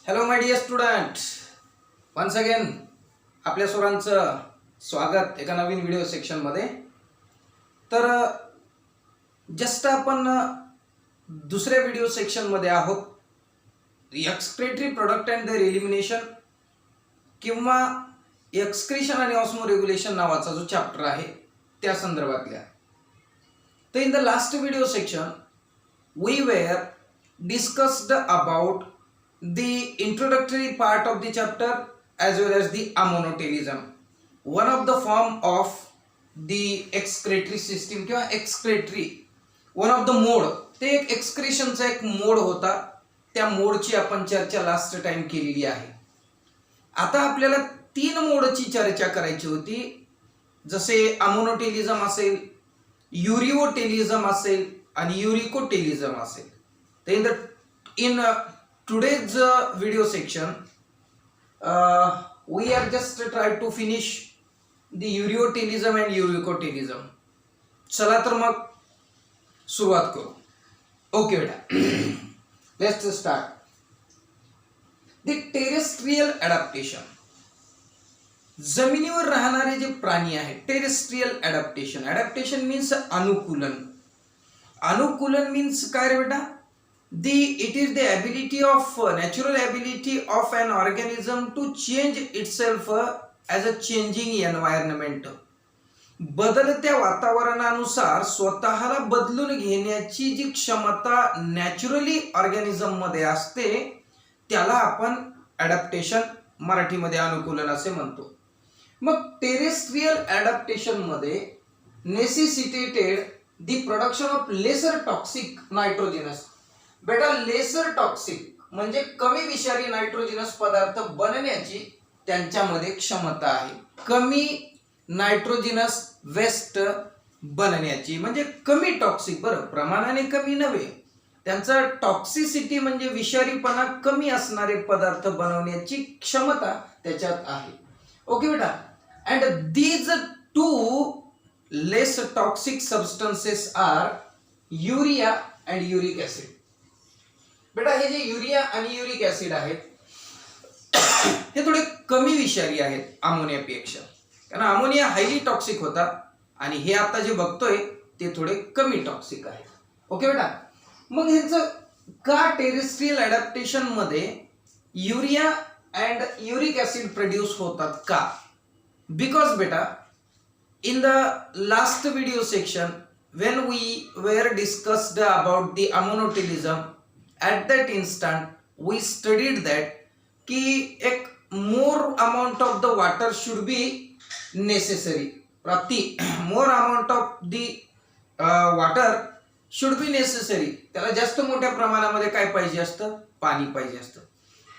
Hello my dear student, once again आपल्या सर्वांचं स्वागत एका नवीन व्हिडिओ सेक्शनमध्ये. तर जस्ट आपण दुसऱ्या व्हिडिओ सेक्शनमध्ये आहोत. Excretory product and their elimination किंवा एक्सक्रीशन आणि ऑस्मो रेग्युलेशन नावाचा जो चॅप्टर आहे त्या संदर्भातल्या. तर in the last video section we were discussed about the introductory part of the chapter as well as the ammonotelism, one of the form of the excretory system किंवा excretory one of the mode. ते एक एक्सक्रेशनचा एक मोड होता, त्या मोडची आपण चर्चा last time केलेली आहे. आता आपल्याला तीन मोडची चर्चा करायची होती, जसे अमोनोटेलिझम असेल, युरिओटेलिझम असेल आणि युरिकोटेलिझम असेल. तर in today's video section we are just try to finish the ureotelism and uricotelism. चला तर मग सुरुवात करू. ओके बेटा, let's start. The terrestrial adaptation. जमिनीवर राहणारे जे प्राणी आहेत, टेरेस्ट्रियल अडॅप्टेशन. अडॅप्टेशन मीन्स अनुकूलन. अनुकूलन मीन्स काय रे बेटा? It is the ability of natural ability of an organism to change itself as a changing environment. बदलत्या वातावरणानुसार स्वतःला बदलून घेण्याची जी क्षमता नॅचरली ऑर्गॅनिझम मध्ये असते त्याला आपण अडॅप्टेशन, मराठीमध्ये अनुकूलन असे म्हणतो. मग टेरेस्ट्रियल अडॅप्टेशन मध्ये necessitated the production of lesser toxic nitrogenous. बेटा, लेसर टॉक्सिक म्हणजे कमी विषारी नायट्रोजनस पदार्थ बनण्याची त्यांच्यामध्ये क्षमता आहे. कमी नायट्रोजनस वेस्ट बनण्याची म्हणजे कमी टॉक्सिक, बरं, प्रमाणाने कमी नव्हे. त्यांचा टॉक्सिसिटी म्हणजे विषारीपणा कमी असणारे पदार्थ बनवण्याची क्षमता त्याच्यात आहे. ओके बेटा. And these two less toxic substances are urea and uric acid. बेटा, हे जे युरिया आणि युरिक ऍसिड आहेत हे थोडे कमी विषारी आहेत अमोनियापेक्षा, कारण अमोनिया हायली टॉक्सिक होता आणि हे आता जे बघतोय ते थोडे कमी टॉक्सिक आहेत. ओके बेटा. मग ह्याचं का टेरेस्ट्रियल अडॅप्टेशन मध्ये urea and uric acid produce होतात का? बिकॉज बेटा, in the last video section when we were discussed about the ammonotelism, at that instant we studied that ki ek more amount of the water should be necessary. Prapti, more amount of the water should be necessary. त्याला जास्त मोठ्या प्रमाणामध्ये काय पाहिजे असतं? पाणी पाहिजे असतं.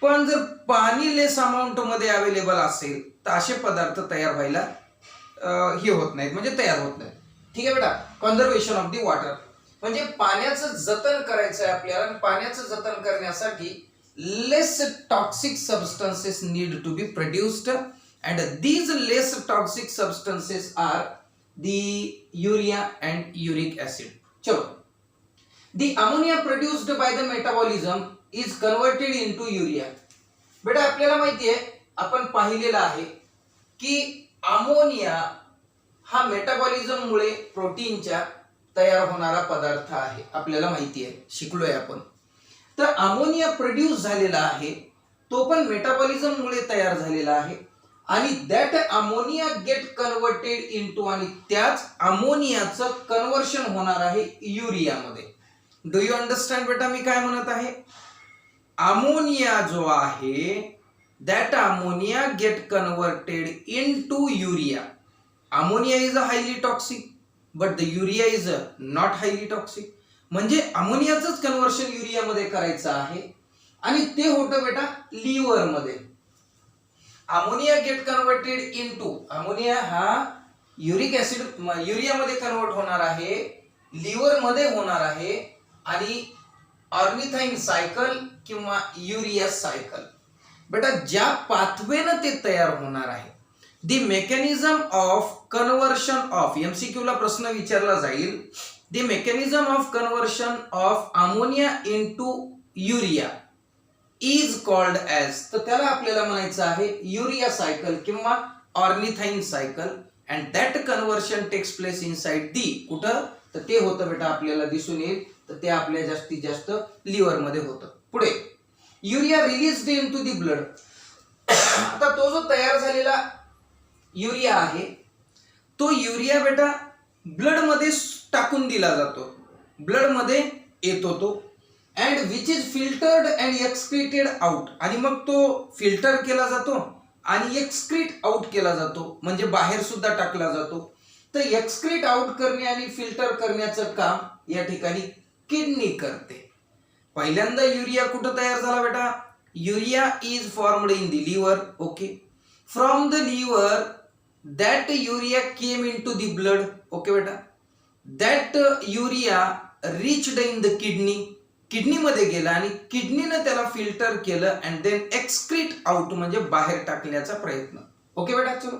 पण जर पाणी लेस अमाऊंट मध्ये अवेलेबल असेल तर असे पदार्थ तयार व्हायला हे होत नाहीत, म्हणजे तयार होत नाहीत. ठीक आहे बेटा. कन्झर्वेशन ऑफ द वॉटर म्हणजे पाण्याचं जतन करायचं आहे आपल्याला, आणि पाण्याचं जतन करण्यासाठी less toxic substances need to be produced and these less toxic substances are the urea and uric acid. चलो. The ammonia produced by the metabolism is converted into urea. बेटा, आपल्याला माहिती आहे, आपण पाहिलेलं आहे की अमोनिया हा मेटाबॉलिझम मुळे प्रोटीनच्या तयार होणारा पदार्थ आहे. आपल्याला माहिती आहे, शिकलोय आपण. तर अमोनिया प्रोड्यूस झालेला आहे, तो पण मेटाबॉलिझम मुळे तयार झालेला आहे, आणि that ammonia get converted into, आणि त्याच अमोनियाचं कन्वर्शन होणार आहे युरियामध्ये. डू यू अंडरस्टँड बेटा मी काय म्हणत आहे? अमोनिया जो आहे that ammonia get converted into urea. Ammonia is a highly toxic but the urea is not highly toxic. म्हणजे अमोनियाचंच कन्वर्शन युरियामध्ये करायचं आहे, आणि ते होतं बेटा लिव्हर मध्ये. Ammonia get converted into, ammonia हा युरिक ऍसिड युरियामध्ये कन्वर्ट होणार आहे, लिव्हर मध्ये होणार आहे, आणि ऑर्निथाइन सायकल किंवा युरिया सायकल. बेटा, ज्या पाथवेनं ते तयार होणार आहे, the mechanism of conversion of, MCQ ला प्रश्न विचारला जाईल, the mechanism of conversion of ammonia into urea is called as, तर त्याला आपल्याला म्हणायचं आहे युरिया सायकल किंवा ornithine cycle. And that conversion takes place inside the, कुठं तर ते होतं बेटा आपल्याला दिसून येईल, तर ते आपल्या जास्तीत जास्त लिव्हर मध्ये होतं. पुढे urea released into the blood. आता तो जो तयार झालेला युरिया आहे तो युरिया बेटा ब्लड मध्ये टाकून दिला जातो, ब्लड मध्ये येतो तो. And which is filtered and excreted out, आणि मग तो फिल्टर केला जातो आणि एक्सक्रीट आउट केला जातो, म्हणजे बाहेर सुद्धा टाकला जातो. तर एक्सक्रीट आउट करणे आणि फिल्टर करण्याचं काम या ठिकाणी किडनी करते. पहिल्यांदा युरिया कुठं तयार झाला बेटा, urea is formed in the liver. Okay, from the liver that urea came in to the blood. Okay बेटा, that urea reached in the kidney, किडनीमध्ये गेला आणि किडनीनं त्याला फिल्टर केलं अँड देन एक्सक्रीट आउट म्हणजे बाहेर टाकण्याचा प्रयत्न. ओके बेटा, चलो.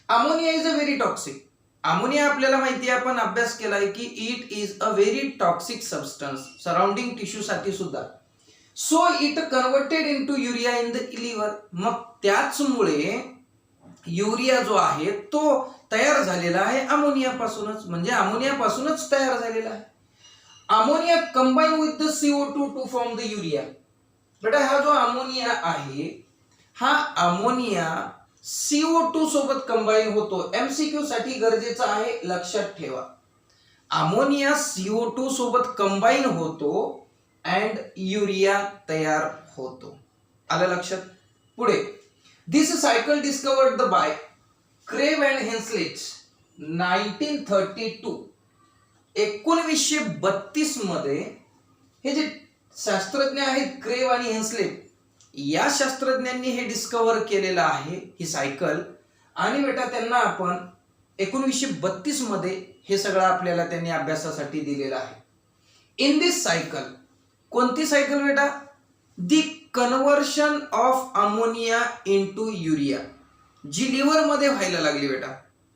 Ammonia is a very toxic. Ammonia आपल्याला माहिती आहे, आपण अभ्यास केलाय की it is a very toxic substance surrounding tissue साठी सुद्धा. So it converted into urea in the liver. मग त्याचमुळे युरिया जो आहे तो तयार झालेला आहे अमोनिया पासूनच, म्हणजे अमोनिया पासूनच तयार झालेला आहे. Ammonia combine with the CO2 to form the urea. बेटा हा जो अमोनिया आहे हा अमोनिया CO2 सोबत कंबाईन होतो. MCQ साठी गरजेचं आहे, लक्षात ठेवा. अमोनिया CO2 सोबत कंबाईन होतो अँड युरिया तयार होतो. आलं लक्षात. पुढे दिस सायकल डिस्कवर्ड बाय क्रेव अँड हेन्सलेट 1932. 1932 मध्ये हे जे शास्त्रज्ञ आहेत क्रेव आणि हेन्सलेट, या शास्त्रज्ञांनी हे डिस्कवर केलेलं आहे ही सायकल. आणि बेटा त्यांना आपण 1932 मध्ये हे सगळं आपल्याला त्यांनी अभ्यासासाठी दिलेलं आहे. इन दिस सायकल, कोणती सायकल बेटा, the conversion of ammonia into urea, जी लिव्हर मध्ये व्हायला लागली बेटा.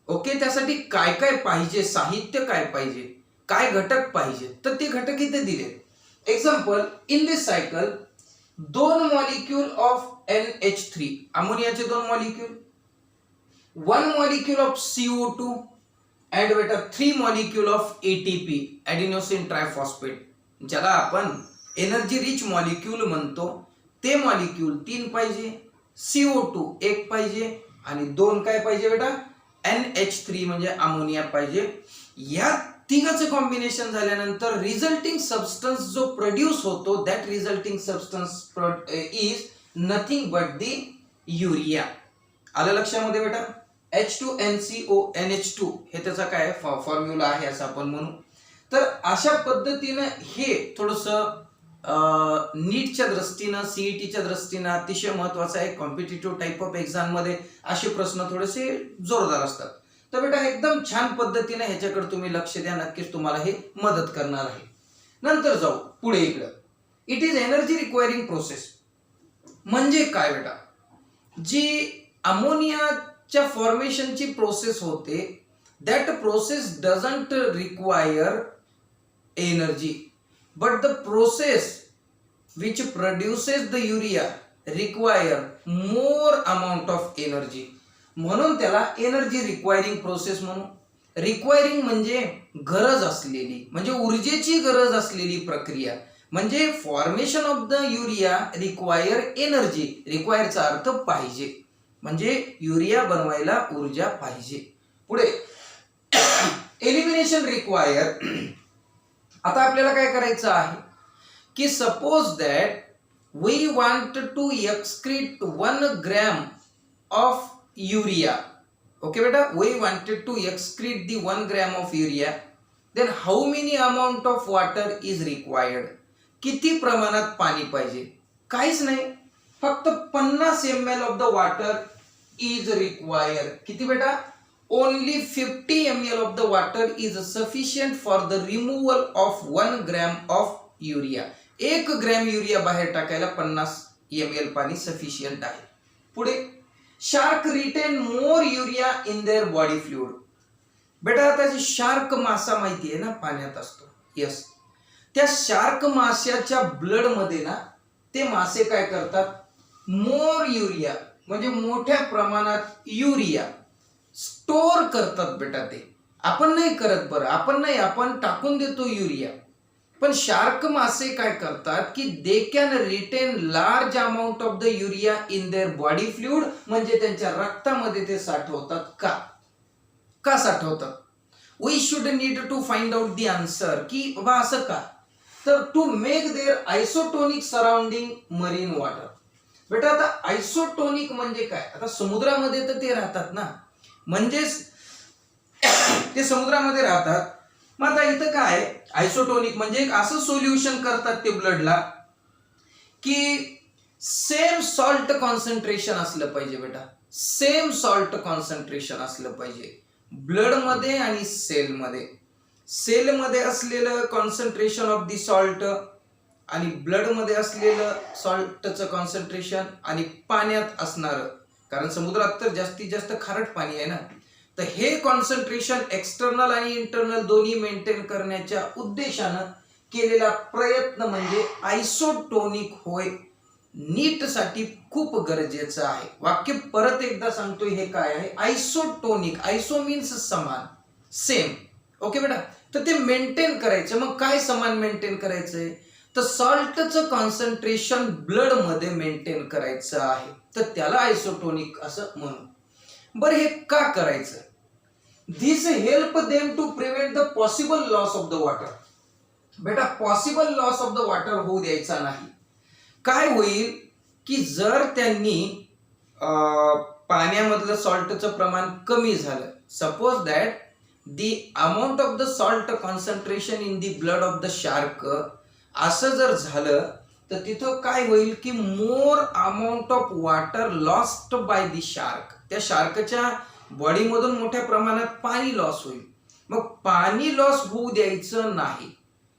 ओके, त्यासाठी काय काय पाहिजे, साहित्य काय पाहिजे, काय घटक पाहिजे, तर ते घटक इथे दिले. Example, in this cycle 2 molecule of NH3, अमोनियाचे 2 molecule, 1 molecule of CO2 and बेटा 3 मॉलिक्यूल ऑफ ATP, ॲडिनोसिन ट्रायफॉस्फेट, ज्याला आपण एनर्जी रिच मॉलिक्यूल म्हणतो. ते मॉलिक्यूल 3 पाहिजे, CO2 1 पाहिजे आणि 2 काय पाहिजे बेटा, NH3 म्हणजे अमोनिया पाहिजे. या तिघांचं कॉम्बिनेशन झाल्यानंतर रिझल्टिंग सबस्टन्स जो प्रोड्यूस होतो, that resulting substance is nothing but the urea. आलं लक्षामध्ये बेटा. H2NCO NH2 हे त्याचा काय फॉर्म्युला आहे असं आपण म्हणू. तर अशा पद्धतीनं हे थोडंसं नीटच्या दृष्टीनं, सीईटीच्या दृष्टीनं अतिशय महत्वाचं आहे. कॉम्पिटिटिव्ह टाईप ऑफ एक्झाम मध्ये असे प्रश्न थोडेसे जोरदार असतात. तर बेटा एकदम छान पद्धतीने ह्याच्याकडे तुम्ही लक्ष द्या, नक्कीच तुम्हाला हे मदत करणार आहे. नंतर जाऊ पुढे इकडं. It is energy requiring process. म्हणजे काय बेटा, जी अमोनियाच्या फॉर्मेशनची प्रोसेस होते, that process doesn't require energy, but the process which produces the urea require more amount of energy. म्हणून त्याला एनर्जी रिक्वायरिंग प्रोसेस म्हणू. रिक्वायरिंग म्हणजे गरज असलेली, म्हणजे ऊर्जेची गरज असलेली प्रक्रिया. म्हणजे formation of the urea require energy. रिक्वायरचा अर्थ पाहिजे, म्हणजे युरिया बनवायला ऊर्जा पाहिजे. पुढे एलिमिनेशन रिक्वायर. आता आपल्याला काय करायचं आहे की suppose that we want to excrete 1 gram of urea. Okay बेटा, we wanted to excrete the 1 gram of urea, then how many amount of water is required. किती प्रमाणात पाणी पाहिजे, काहीच नाही, फक्त 50 ml of the water is required. किती बेटा, only 50 ml of the water is sufficient for the removal of 1 gram of urea. 1 gram urea बाहेर टाकायला 50 ml पाणी सफिशियंट आहे. पुढे shark retain more urea in their body fluid. बेटा आता जे शार्क मासा माहिती आहे ना, पाण्यात असतो. यस, त्या शार्क माशाच्या ब्लड मध्ये ना ते मासे काय करतात, मोर युरिया म्हणजे मोठ्या प्रमाणात युरिया स्टोर करतात बेटा. ते आपण नाही करत बरं, आपण टाकून देतो युरिया. पण शार्क मासे काय करतात की they can retain large amount of the urea in their body fluid, म्हणजे त्यांच्या रक्तामध्ये ते साठवतात. का साठवतात? We should need to find out the answer की बाबा असं का. तर to make their isotonic surrounding marine water. बेटा आता आयसोटोनिक म्हणजे काय, आता समुद्रामध्ये तर ते राहतात ना, म्हणजेच ते समुद्रामध्ये राहतात. मग आता इथं काय आयसोटोनिक म्हणजे एक असं सोल्युशन करतात ते ब्लडला की सेम सॉल्ट कॉन्सन्ट्रेशन असलं पाहिजे बेटा, सेम सॉल्ट कॉन्सन्ट्रेशन असलं पाहिजे ब्लड मध्ये आणि सेलमध्ये. सेलमध्ये असलेलं कॉन्सन्ट्रेशन ऑफ दी सॉल्ट आणि ब्लड मध्ये असलेलं सॉल्टचं कॉन्सन्ट्रेशन आणि पाण्यात असणारं, कारण समुद्रात तर जास्तीत जास्त खारट पाणी आहे ना, तर हे कॉन्सन्ट्रेशन एक्सटर्नल आणि इंटरनल दोन्ही मेंटेन करण्याच्या उद्देशानं केलेला प्रयत्न म्हणजे आयसोटोनिक होय. नीट साठी खूप गरजेचं आहे. वाक्य परत एकदा सांगतोय, हे काय आहे आयसोटोनिक. आयसो मीन्स समान, सेम. ओके बेटा, तर ते मेंटेन करायचं. मग काय समान मेंटेन करायचंय, तर सॉल्टचं कॉन्सन्ट्रेशन ब्लड मध्ये मेंटेन करायचं आहे, तर त्याला आयसोटोनिक असं म्हणू. बरं हे का करायचं, this help them to prevent the possible loss of the water. बेटा possible loss of the water होऊ द्यायचा नाही. काय होईल की जर त्यांनी पाण्यामधलं सॉल्टचं प्रमाण कमी झालं, suppose that the amount of the salt concentration in the blood of the shark, असं जर झालं तर तिथं काय होईल की more amount of water lost by the shark. त्या शार्कच्या बॉडीमधून मोठ्या प्रमाणात पाणी लॉस होईल. मग पाणी लॉस होऊ द्यायचं नाही,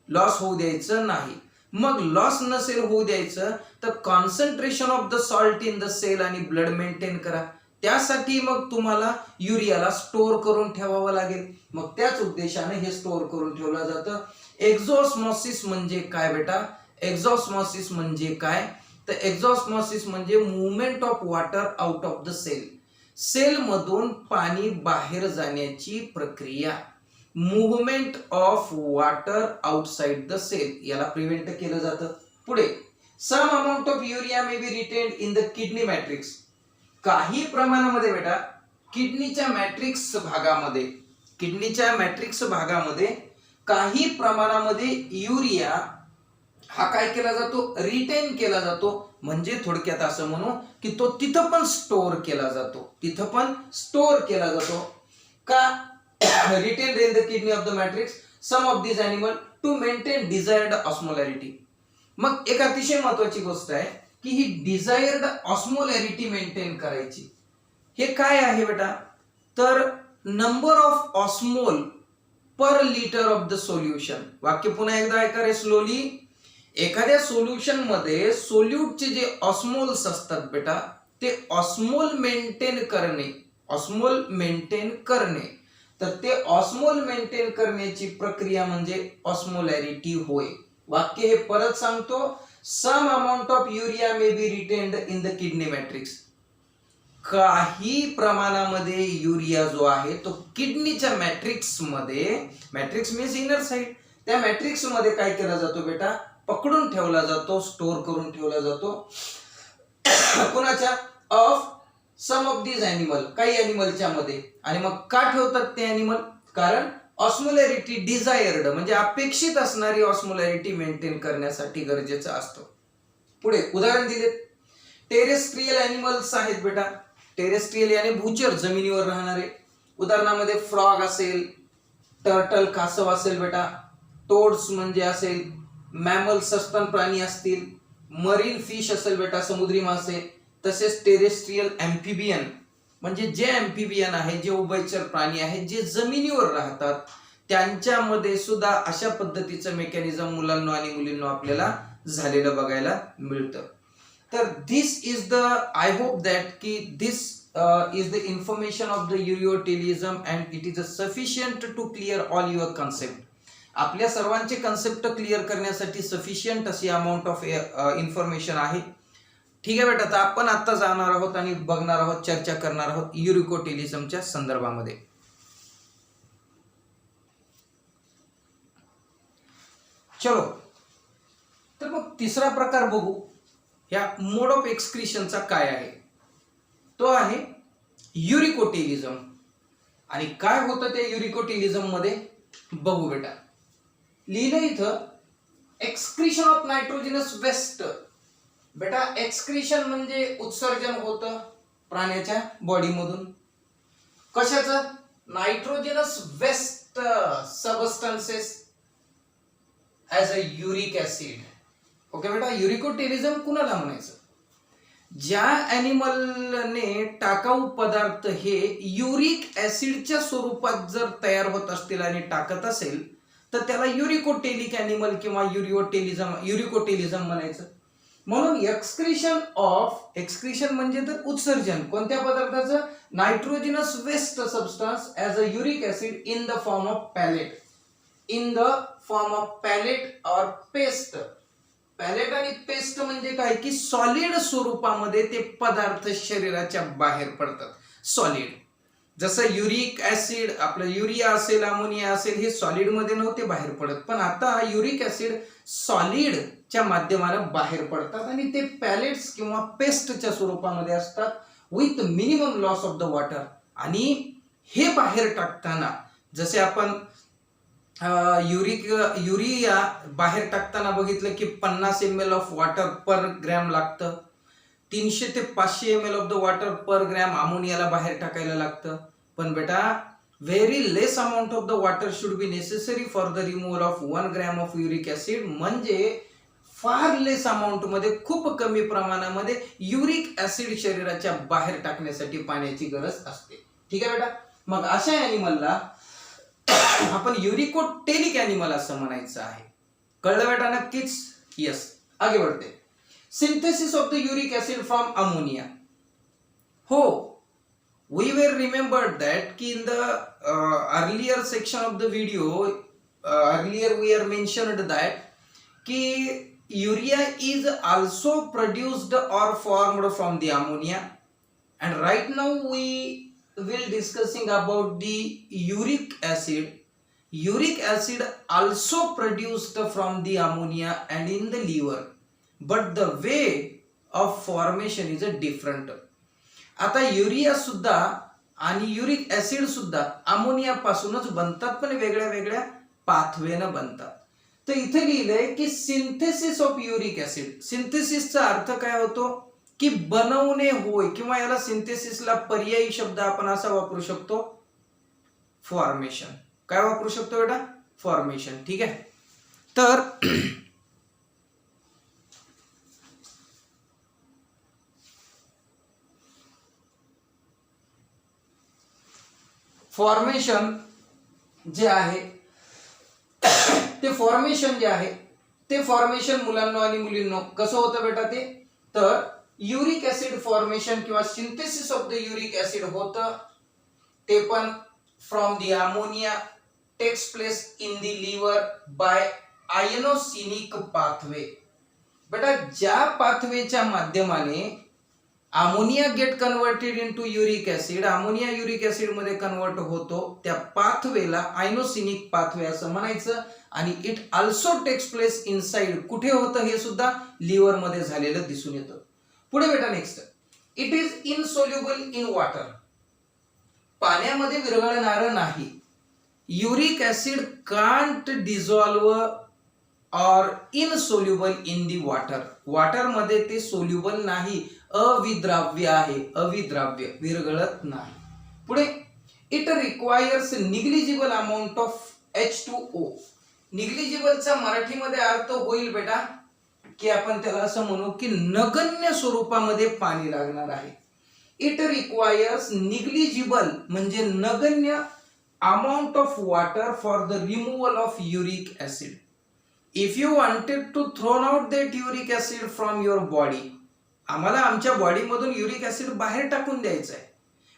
लॉस होऊ द्यायचं नाही. मग लॉस नसेल होऊ द्यायचं तर concentration of the salt in the cell आणि ब्लड मेंटेन करा. त्यासाठी मग तुम्हाला युरियाला स्टोअर करून ठेवावं लागेल. मग त्याच उद्देशाने हे स्टोअर करून ठेवलं जातं. एक्झॉस्मॉसिस म्हणजे काय बेटा, एक्झॉस्मॉसिस म्हणजे काय, तर एक्झॉस्मॉसिस म्हणजे movement of water out of the cell. Cell मधून पाणी बाहेर जाण्याची प्रक्रिया, movement of water outside the cell, याला प्रिव्हेंट केलं जातं. पुढे some amount of urea may be retained in the kidney matrix. काही प्रमाणामध्ये बेटा किडनीच्या मॅट्रिक्स भागामध्ये, किडनीच्या मॅट्रिक्स भागामध्ये काही प्रमाणामध्ये युरिया हा काय केला जातो, रिटेन केला जातो. म्हणजे थोडक्यात असं म्हणू की तो तिथं पण स्टोअर केला जातो, तिथं पण स्टोअर केला जातो. का retain in the kidney of the matrix some of this animal to maintain desired osmolarity. मग एक अतिशय महत्वाची गोष्ट आहे की ही डिझायर्ड ऑस्मोलॅरिटी मेंटेन करायची. हे काय आहे बेटा, तर number of osmole per litre of the solution. वाक्य पुन्हा एकदा ऐका रे स्लोली. एखाद्या सोल्युशन मध्ये सोल्यूटचे जे ऑस्मोल्स असतात बेटा, ते ऑस्मोल मेंटेन करणे, ऑस्मोल मेंटेन करणे, तर ते ऑस्मोल मेंटेन करण्याची प्रक्रिया म्हणजे ऑस्मोलॅरिटी होय. वाक्य हे परत सांगतो, some amount of urea may be retained in the kidney matrix. काही प्रमाणामध्ये युरिया जो आहे तो किडनीच्या मॅट्रिक्स मध्ये, मॅट्रिक्स मीन्स इनर साइड, त्या मॅट्रिक्स मध्ये काय केला जातो बेटा, पकडून ठेवला जातो, स्टोअर करून ठेवला जातो. कुणाच्या, of some of this animal, काही एनिमलच्या मध्ये. आणि मग का ठेवतात ते एनिमल, कारण ऑस्मोलॅरिटी डिझायर्ड म्हणजे अपेक्षित असणारी ऑस्मोलॅरिटी मेंटेन करण्यासाठी गरजेचं असतं. पुढे उदाहरण दिले, टेरेस्ट्रियल एनिमल्स आहेत बेटा. टेरेस्ट्रियल याने भूचर, जमिनीवर राहणारे. उदाहरणामध्ये फ्रॉग असेल, टर्टल कासव असेल बेटा, टोड्स म्हणजे असेल, मॅमल सस्तन प्राणी असतील, मरीन फिश असेल बेटा, समुद्री मासे. तसेच टेरेस्ट्रियल एम्फिबियन म्हणजे जे एम्फिबियन आहे, जे उभयचर प्राणी आहेत, जे जमिनीवर राहतात, त्यांच्यामध्ये सुद्धा अशा पद्धतीचं मेकॅनिझम मुलांना आणि मुलींना आपल्याला झालेलं बघायला मिळतं. तर this is the, I hope that की this is the information of the ureotelism and it is sufficient to clear all your concept. आपल्या सर्वांचे कन्सेप्ट क्लिअर करण्यासाठी सफिशियंट अशी अमाऊंट ऑफ इन्फॉर्मेशन आहे. ठीक आहे बेटा, तर आपण आता जाणार आहोत आणि बघणार आहोत, चर्चा करणार आहोत युरिकोटिलिझमच्या संदर्भामध्ये. चलो, तर मग तिसरा प्रकार बघू ह्या मोड ऑफ एक्सक्रिशनचा काय आहे. तो आहे युरिकोटिलिझम. आणि काय होतं त्या युरिकोटिलिझम मध्ये बघू बेटा. लिहिलं इथं एक्सक्रिशन ऑफ नायट्रोजनस वेस्ट. बेटा एक्सक्रिशन म्हणजे उत्सर्जन होतं प्राण्याच्या बॉडीमधून. कशाचं? Nitrogenous waste substances as a uric acid. Okay बेटा, युरिकोटिलिझम कुणाला म्हणायचं? ज्या ॲनिमलने टाकाऊ पदार्थ हे युरिक ऍसिडच्या स्वरूपात जर तयार होत असतील आणि टाकत असेल तर त्याला युरिकोटेलिक ॲनिमल किंवा युरिकोटिलिझम म्हणायचं. म्हणून एक्सक्रिशन म्हणजे तर उत्सर्जन कोणत्या पदार्थाचं? Nitrogenous waste substance as a uric acid in the form of pellet. In the form of pellet और पेस्ट. पॅलेट आणि पेस्ट म्हणजे काय की सॉलिड स्वरूपामध्ये ते पदार्थ शरीराच्या बाहेर पडतात. सॉलिड, जसं युरिक ऍसिड आपलं युरिया असेल, अमोनिया असेल, हे सॉलिड मध्ये नव्हते बाहेर पडत, पण आता युरिक ऍसिड सॉलिडच्या माध्यमाने बाहेर पडतात आणि ते पॅलेट्स किंवा पेस्टच्या स्वरूपामध्ये असतात with minimum loss of the water. आणि हे बाहेर टाकताना जसे आपण युरिया बाहेर टाकताना बघितलं की 50 ml of water per gram लागतं. 300 ते 500 ml of the water per gram अमोनियाला बाहेर टाकायला लागतं. पण बेटा very less amount of the water should be necessary for the removal of 1 gram of uric acid. म्हणजे फार लेस अमाऊंट मध्ये, खूप कमी प्रमाणामध्ये युरिक ऍसिड शरीराच्या बाहेर टाकण्यासाठी पाण्याची गरज असते. ठीक आहे बेटा, मग अशा ॲनिमलला आपण युरिकोटेलिक ॲनिमल असं म्हणायचं आहे. कळलं बेटा नक्कीच? यस. आगे बढ़ते. Synthesis of the uric acid from ammonia. हो, we were remembered that ki in the earlier section of the video earlier we are mentioned that ki urea is also produced or formed from the ammonia, and right now we will discussing about the uric acid. Uric acid also produced from the ammonia and in the liver, but the way of formation is a different. आता urea सुद्धा आणि uric acid सुद्धा ammonia पासूनच बनतात, पण वेगळ्या वेगळ्या पाथवेनं बनतात. तर इथे लिहिलंय की सिंथेसिस ऑफ युरिक ऍसिड. सिंथेसिसचा अर्थ काय होतो की बनवणे होय, किंवा याला सिंथेसिसला पर्यायी शब्द आपण असा वापरू शकतो, फॉर्मेशन. काय वापरू शकतो बेटा? फॉर्मेशन. ठीक आहे, तर फॉर्मेशन जे आहे ते फॉर्मेशन मुलांनो आणि मुलींनो कसं होतं बेटा ते? तर युरिक ऍसिड फॉर्मेशन किंवा synthesis of the uric acid होतं ते पण from the ammonia takes place in the liver by inosinic pathway. बेटा ज्या पाथवेच्या माध्यमाने ammonia get converted into uric acid, ammonia uric acid मध्ये कन्वर्ट होतो, त्या पाथवेला आयनोसिनिक पाथवे असं म्हणायचं. आणि it also takes place inside. कुठे होतं हे सुद्धा लिव्हर मध्ये झालेलं दिसून येतं. पुढे बेटा next, it is insoluble in water. पाण्यामध्ये विरघळणारं नाही. युरिक ऍसिड कांट डिझॉल्व और insoluble in the water. Water मध्ये ते सोल्युबल नाही, अविद्राव्य आहे, अविद्राव्य, विरघळत नाही. पुढे it requires negligible amount of H2O. निग्लिजिबलचा मराठीमध्ये अर्थ होईल बेटा की आपण त्याला असं म्हणू की नगण्य स्वरूपामध्ये पाणी लागणार आहे. इट रिक्वायर्स निग्लिजिबल म्हणजे नगण्य amount of water for the removal of uric acid. If you wanted to throw out that uric acid from your body, आम्हाला आमच्या बॉडीमधून युरिक ऍसिड बाहेर टाकून द्यायचं आहे.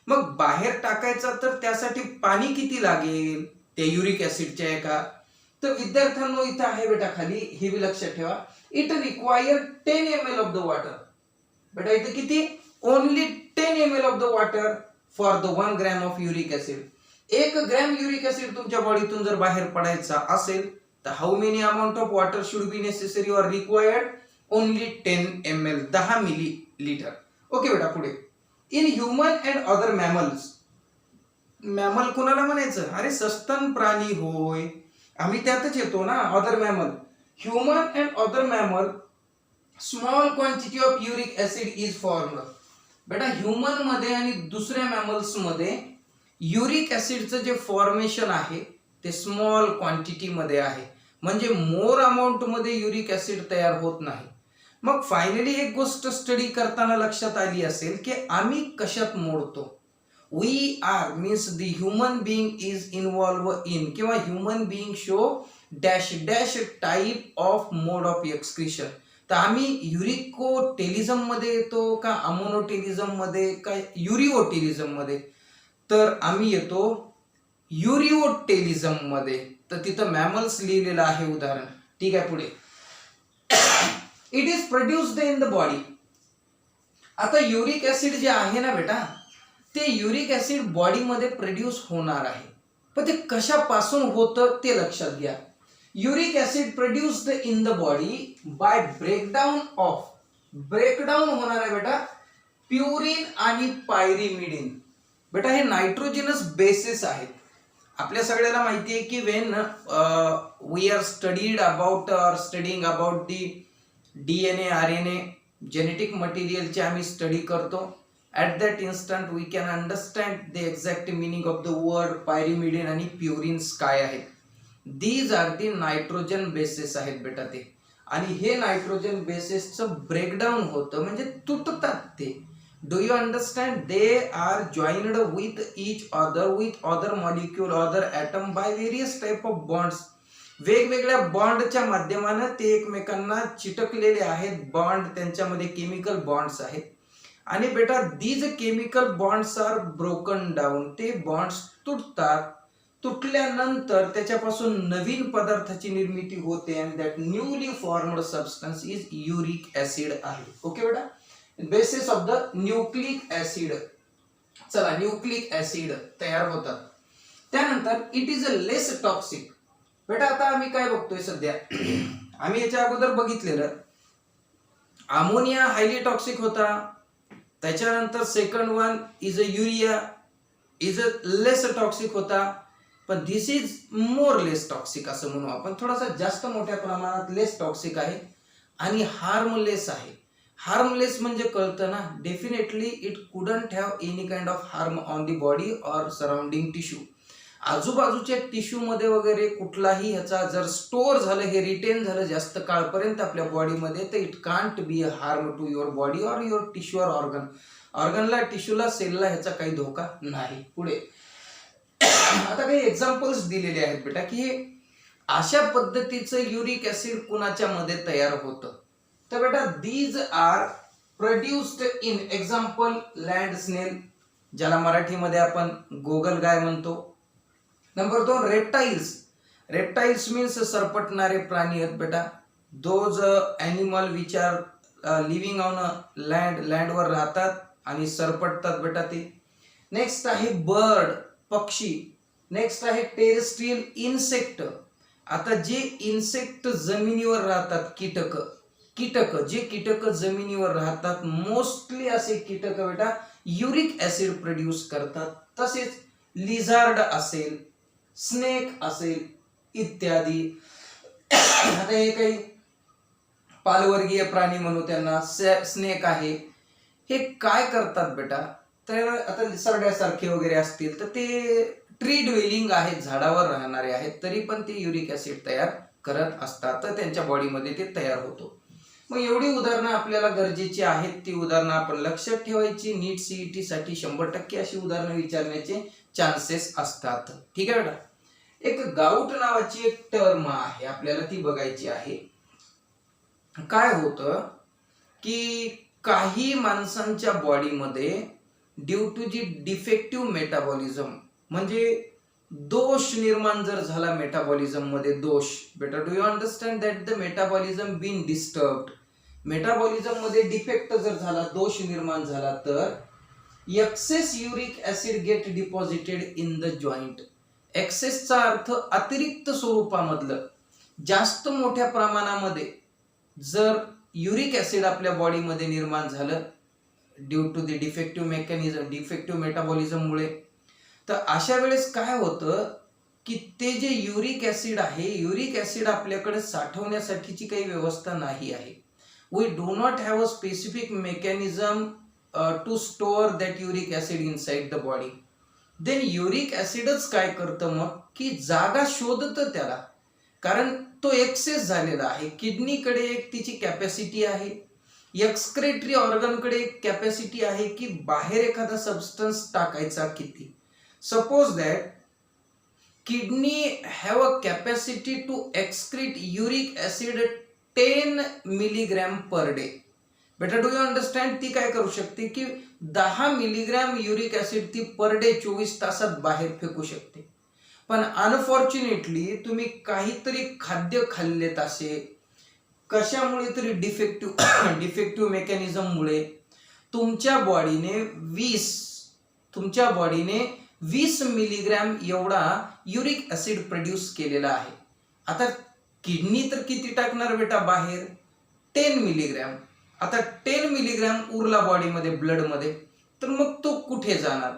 मग बाहेर टाकायचं तर त्यासाठी पाणी किती लागेल त्या युरिक ऍसिडच्या एका? तर विद्यार्थ्यांनो इथं आहे बेटा खाली, हे बी लक्षात ठेवा, it require 10 ml of the water. बेटा इथं किती, only 10 ml of the water for the 1 gram of uric acid. 1 gram uric acid तुमच्या बॉडीतून जर बाहेर पडायचा असेल तर how many amount of water should be necessary और required, only 10 ml, 10 millilitre. Okay बेटा पुढे, in human and other mammals. Mammal कोणाला म्हणायचं, अरे सस्तन प्राणी होय, आम्ही त्यातच येतो ना, other mammal. Human and other mammal small quantity of uric acid is formed. बेटा ह्युमन मध्ये आणि दुसऱ्या मॅमल्स मध्ये युरिक ऍसिडचं जे फॉर्मेशन आहे ते स्मॉल क्वांटिटी मध्ये आहे, म्हणजे मोर अमाऊंट मध्ये युरिक ऍसिड तयार होत नाही. मग फायनली एक गोष्ट स्टडी करताना लक्षात आली असेल की आम्ही कशात मोडतो. We are means the human being is involve in, किंवा human being show dash dash type of mode of excretion. तर आम्ही युरिकोटेलिझम मध्ये येतो का अमोनोटेलिझम मध्ये का युरिओटेलिझम मध्ये, तर आम्ही येतो युरिओटेलिझम मध्ये. तर तिथं मॅमल्स लिहिलेलं आहे उदाहरण. ठीक आहे पुढे, it is produced in the body. आता युरिक ऍसिड जे आहे ना बेटा, ते युरिक ऍसिड बॉडीमध्ये प्रोड्यूस होणार आहे, पण ते कशापासून होतं ते लक्षात घ्या. Uric acid produced in the body by breakdown of, breakdown होणार आहे बेटा प्युरिन आणि पायरिमिडिन. बेटा हे नायट्रोजनस बेसिस आहेत. आपल्या सगळ्यांना माहिती आहे की when we are studied about और studying about the DNA RNA genetic मटेरियलचे आम्ही स्टडी करतो, at that instant we can understand the exact meaning of the word pyrimidine आणि प्युरिन्स काय आहेत. These are the nitrogen basis आहेत बेटा ते, आणि हे नायट्रोजन बेसिसचं ब्रेकडाऊन होतं म्हणजे तुटतात ते. Do you understand, they are joined with each other, with other molecule, other atom by various type of bonds. वेगवेगळ्या बॉन्डच्या माध्यमानं ते एकमेकांना चिटकलेले आहेत. बॉन्ड त्यांच्यामध्ये केमिकल बॉन्ड्स आहेत, आणि बेटा these chemical bonds are broken down. ते बॉन्ड्स तुटतात, तुटल्यानंतर त्याच्यापासून नवीन पदार्थाची निर्मिती होते, आणि that newly formed substance is uric acid आहे. ओके बेटा, basis of the nucleic acid. चला, न्यूक्लिक ऍसिड तयार होतात. त्यानंतर it is a less toxic. बेटा आता आम्ही काय बघतोय सध्या, आम्ही याच्या अगोदर बघितलेलं अमोनिया हायली टॉक्सिक होता. त्याच्यानंतर second one is a urea, is a less toxic होता, पण this is more less toxic असं म्हणू आपण. थोडासा जास्त मोठ्या प्रमाणात लेस टॉक्सिक आहे आणि हार्मलेस आहे. हार्मलेस म्हणजे कळतं ना, definitely it couldn't have any kind of harm on the body और सराउंडिंग टिश्यू. आजूबाजूच्या टिश्यू मध्ये वगैरे कुठलाही ह्याचा जर स्टोअर झालं, हे रिटेन झालं जास्त काळपर्यंत आपल्या बॉडीमध्ये, तर it can't be a harm to your body और युअर टिश्यू और ऑर्गन. ऑर्गनला, टिश्यूला, सेलला ह्याचा काही धोका नाही. पुढे आता काही एक्झाम्पल्स दिलेले आहेत बेटा की हे अशा पद्धतीचं युरिक ऍसिड कुणाच्या मध्ये तयार होतं. तर बेटा these are produced in, example land snail, ज्याला मराठीमध्ये आपण गोगलगाय म्हणतो. Number 2 reptiles. रेप्टाइल्स मीन्स सरपटणारे प्राणी आहेत बेटा. Those animal which are living on land, लँडवर राहतात आणि सरपटतात बेटा ते. नेक्स्ट आहे बर्ड, पक्षी. नेक्स्ट आहे टेरेस्ट्रियल इन्सेक्ट. आता जे इन्सेक्ट जमिनीवर राहतात, कीटक, कीटक जे कीटक जमिनीवर राहतात, मोस्टली असे कीटक बेटा युरिक ऍसिड प्रोड्यूस करतात. तसेच लिझार्ड असेल, स्नेक असेल इत्यादी. आता हे काही पालवर्गीय प्राणी म्हणू त्यांना, स्नेक आहे, हे काय करतात बेटा, तर आता सरड्यासारखे वगैरे असतील तर ते ट्री ड्वेलिंग आहेत, झाडावर राहणारे आहेत, तरी पण ते युरिक ऍसिड तयार करत असतात, तर त्यांच्या बॉडीमध्ये ते तयार होतो. मग एवढी उदाहरणं आपल्याला गरजेची आहेत. ती उदाहरणं आपण लक्षात ठेवायची. नीट सीईटी साठी 100% अशी उदाहरणं विचारण्याचे चान्सेस असतात. ठीक आहे बेटा. एक गाऊट नावाची एक टर्म आहे, आपल्याला ती बघायची आहे. काय होतं की काही माणसांच्या बॉडीमध्ये ड्यू टू जी डिफेक्टिव्ह मेटाबॉलिझम, म्हणजे दोष निर्माण जर झाला मेटाबॉलिझम मध्ये, दोष, बेटा do you understand that the metabolism been disturbed, metabolism मध्ये डिफेक्ट जर झाला, दोष निर्माण झाला, तर excess uric acid get deposited in the joint. एक्सेसचा अर्थ अतिरिक्त स्वरूपामधलं, जास्त मोठ्या प्रमाणामध्ये जर युरिक ऍसिड आपल्या बॉडीमध्ये निर्माण झालं due to the defective mechanism, defective मेटाबॉलिझममुळे, तर अशा वेळेस काय होतं की ते जे युरिक ऍसिड आहे, युरिक ऍसिड आपल्याकडे साठवण्यासाठीची काही व्यवस्था नाही आहे. We do not have a specific mechanism to store that uric acid inside the body. Then uric ऍसिडच काय करतं मग की जागा शोधतं त्याला, कारण तो एक्सेस झालेला आहे. किडनीकडे एक तिची कॅपॅसिटी आहे, एक्सक्रेटरी ऑर्गनकडे एक कॅपॅसिटी आहे की बाहेर एखादा सबस्टन्स टाकायचा किती. Suppose that kidney have a capacity to excrete uric acid 10 milligram per day. बेटा डू यू अंडरस्टँड, ती काय करू शकते की 10 मिलीग्रॅम युरिक ऍसिड ती पर डे 24 तासात बाहेर फेकू शकते. पण अनफॉर्च्युनेटली तुम्ही काहीतरी खाद्य खाल्लेत असे, कशामुळे तरी डिफेक्टिव्ह मेकॅनिझममुळे तुमच्या बॉडीने 20 मिलीग्रॅम एवढा युरिक ऍसिड प्रोड्यूस केलेला आहे. आता किडनी तर किती टाकणार बेटा बाहेर, 10 मिलीग्रॅम. आता 10 मिलीग्रॅम उरला बॉडीमध्ये, ब्लडमध्ये, तर मग तो कुठे जाणार,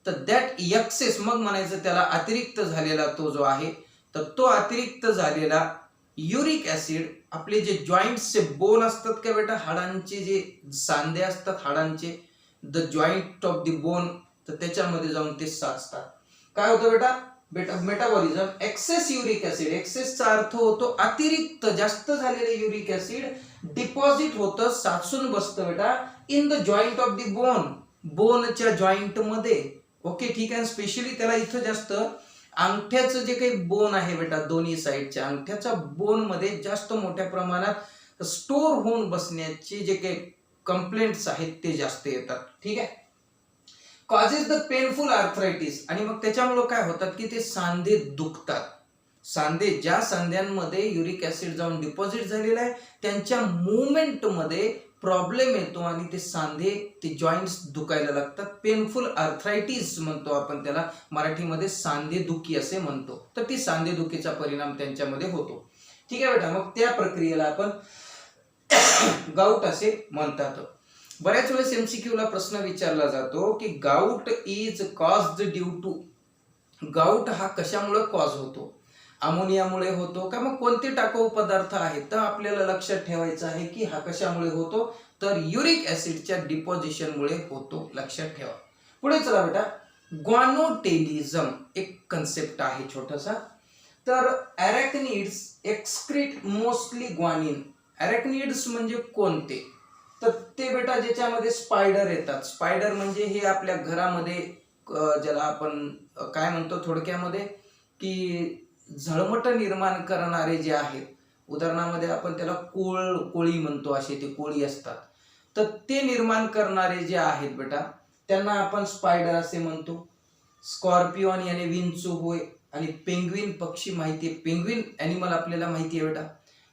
तर दॅट एक्सेस, मग म्हणायचं त्याला अतिरिक्त झालेला तो जो आहे, तर तो अतिरिक्त झालेला युरिक ऍसिड आपले जे जॉईंटचे बोन असतात का बेटा, हाडांचे जे सांधे असतात हाडांचे, the joint of the bone, तर त्याच्यामध्ये जाऊन ते साचतात. काय होतं बेटा मेटाबॉलिझम, एक्सेस युरिक ऍसिड, एक्सेसचा अर्थ होतो अतिरिक्त, जास्त झालेले युरिक ऍसिड डिपॉझिट होतं, साचून बसतं बेटा in the joint of the bone, बोनच्या जॉईंट मध्ये. ओके, ठीक आहे. स्पेशली त्याला इथं जास्त अंगठ्याचं जे काही बोन आहे बेटा, दोन्ही साईडच्या अंगठ्याच्या बोन मध्ये जास्त मोठ्या प्रमाणात स्टोर होऊन बसण्याचे जे काही कंप्लेंट्स आहेत ते जास्त येतात. ठीक आहे. कॉजेस द पेनफुल आर्थरायटिस, आणि मग त्याच्यामुळे काय होतात की ते सांधे दुखतात. सांधे, ज्या सांध्यांमध्ये युरिक ऍसिड जाऊन डिपॉझिट झालेला आहे त्यांच्या मुवमेंट मध्ये प्रॉब्लेम येतो आणि ते सांधे, ते जॉईंट्स दुखायला लागतात. पेनफुल आर्थरायटिस म्हणतो आपण त्याला, मराठीमध्ये सांधेदुखी असे म्हणतो. तर ती सांधेदुखीचा परिणाम त्यांच्यामध्ये होतो. ठीक आहे बेटा, मग त्या प्रक्रियेला आपण गाऊट असे म्हणतात. बऱ्याच वेळेस एमसीक्यू ला प्रश्न विचारला जातो की gout is caused due to, gout हा कशामुळे कॉज होतो, अमोनियामुळे होतो का, मग कोणते टाकाऊ पदार्थ आहेत, तर आपल्याला लक्षात ठेवायचं आहे की हा कशामुळे होतो, तर युरिक ऍसिडच्या डिपॉझिशनमुळे होतो, लक्षात ठेवा. पुढे चला बेटा, ग्वानोटेलिझम एक कन्सेप्ट आहे छोटासा. तर अरॅक्निड्स एक्सक्रीट मोस्टली ग्वानिन. अरॅक्निड्स म्हणजे कोणते, तर ते बेटा ज्याच्यामध्ये स्पायडर येतात. स्पायडर म्हणजे हे आपल्या घरामध्ये ज्याला आपण काय म्हणतो थोडक्यामध्ये की झळमट निर्माण करणारे जे आहेत, उदाहरणामध्ये आपण त्याला कोळी म्हणतो, असे ते कोळी असतात, तर ते निर्माण करणारे जे आहेत बेटा त्यांना आपण स्पायडर असे म्हणतो. स्कॉर्पिओन याने विंचू होय, आणि पेंग्विन पक्षी माहितीये, पेंग्विन ॲनिमल आपल्याला माहितीये बेटा.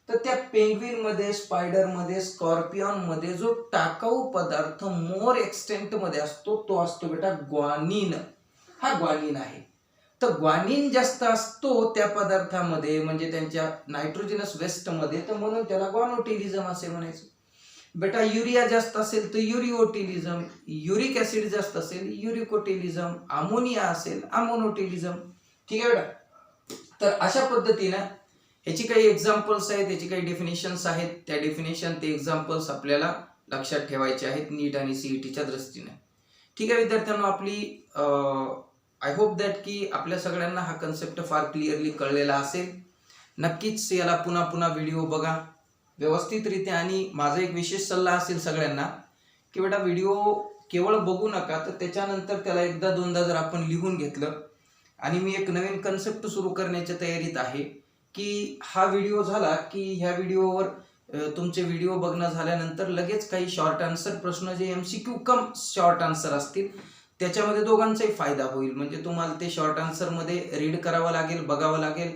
तर त्या पेंग्विन मध्ये, स्पायडर मध्ये, स्कॉर्पिओन मध्ये जो टाकाऊ पदार्थ मोर एक्सटेंट मध्ये असतो तो असतो बेटा ग्वानिन. हा ग्वानिन आहे. तर ग्वानिन जास्त असतो त्या पदार्थामध्ये, म्हणजे त्यांच्या नायट्रोजनस वेस्ट मध्ये, तर म्हणून त्याला ग्वानोटेलिझम असे म्हणायचं. बेटा युरिया जास्त असेल तर युरिओटेलिझम, युरिक ऍसिड जास्त असेल युरिकोटेलिझम, अमोनिया असेल अमोनोटेलिझम. ठीक आहे बेटा. तर अशा पद्धतीने याची काही एक्झाम्पल्स आहेत, याची काही डेफिनेशन्स आहेत, त्या डेफिनेशन ते एक्झाम्पल्स आपल्याला लक्षात ठेवायचे आहेत नीट आणि सीईटीच्या दृष्टीने. ठीक आहे विद्यार्थ्यांना, आपली आय होप दॅट की आपल्या सगळ्यांना हा कन्सेप्ट फार क्लिअरली कळलेला असेल. नक्कीच याला पुन्हा पुन्हा व्हिडिओ बघा व्यवस्थितरित्या, आणि माझा एक विशेष सल्ला असेल सगळ्यांना की बेटा व्हिडिओ केवळ बघू नका, तर त्याच्यानंतर त्याला एकदा दोनदा जर आपण लिहून घेतलं, आणि मी एक नवीन कन्सेप्ट सुरू करण्याच्या तयारीत आहे की हा व्हिडिओ झाला की ह्या व्हिडिओवर तुमचे व्हिडिओ बघणं झाल्यानंतर लगेच काही शॉर्ट आन्सर प्रश्न जे एमसीक्यू कम शॉर्ट आन्सर असतील त्याच्यामध्ये दोघांचाही फायदा होईल. म्हणजे तुम्हाला ते शॉर्ट आन्सरमध्ये रीड करावं लागेल, बघावं लागेल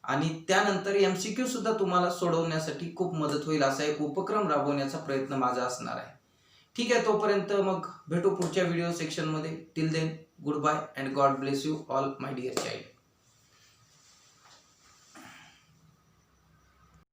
आणि त्यानंतर MCQ सुद्धा तुम्हाला सोडवण्यासाठी खूप मदत होईल. असा एक उपक्रम राबवण्याचा प्रयत्न माझा असणार आहे. ठीक आहे, तोपर्यंत मग भेटू पुढच्या व्हिडिओ सेक्शनमध्ये. Till then, good bye and god bless you all my dear child.